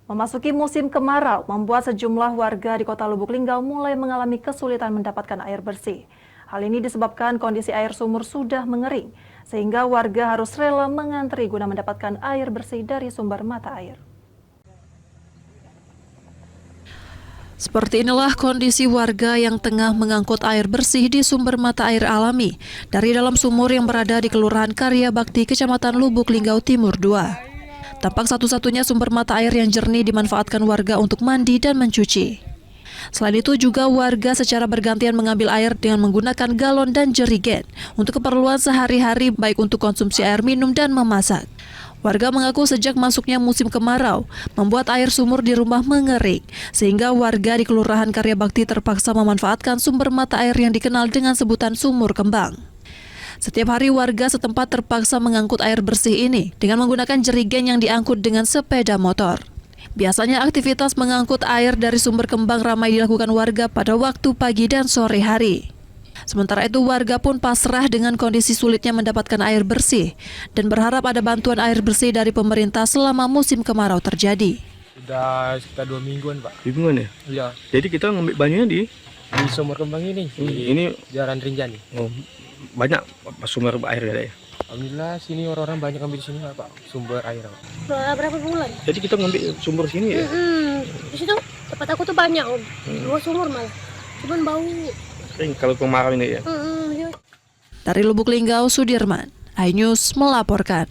Memasuki musim kemarau, membuat sejumlah warga di Kota Lubuk Linggau mulai mengalami kesulitan mendapatkan air bersih. Hal ini disebabkan kondisi air sumur sudah mengering, sehingga warga harus rela mengantri guna mendapatkan air bersih dari sumber mata air. Seperti inilah kondisi warga yang tengah mengangkut air bersih di sumber mata air alami dari dalam sumur yang berada di Kelurahan Karya Bakti, Kecamatan Lubuk Linggau Timur 2. Tampak satu-satunya sumber mata air yang jernih dimanfaatkan warga untuk mandi dan mencuci. Selain itu juga warga secara bergantian mengambil air dengan menggunakan galon dan jerigen untuk keperluan sehari-hari baik untuk konsumsi air minum dan memasak. Warga mengaku sejak masuknya musim kemarau, membuat air sumur di rumah mengering, sehingga warga di Kelurahan Karya Bakti terpaksa memanfaatkan sumber mata air yang dikenal dengan sebutan sumur kembang. Setiap hari warga setempat terpaksa mengangkut air bersih ini dengan menggunakan jerigen yang diangkut dengan sepeda motor. Biasanya aktivitas mengangkut air dari sumber kembang ramai dilakukan warga pada waktu pagi dan sore hari. Sementara itu warga pun pasrah dengan kondisi sulitnya mendapatkan air bersih dan berharap ada bantuan air bersih dari pemerintah selama musim kemarau terjadi. Sudah sekitar 2 mingguan, Pak. 2 mingguan ya? Iya. Jadi kita ngambil banyunya di Sumur Kembang ini. ini Jalan Rinjani. oh, banyak sumber air ada ya. Alhamdulillah sini orang-orang banyak ambil di sini, Pak. Sumber air, Pak. Berapa bulan? Jadi kita ngambil sumber sini ya. Di situ tempat aku tuh banyak Om. 2 sumur malah. Cuman bau. Sering kalau kemarau ini ya. Iya. Dari Lubuk Linggau, Sudirman, iNews melaporkan.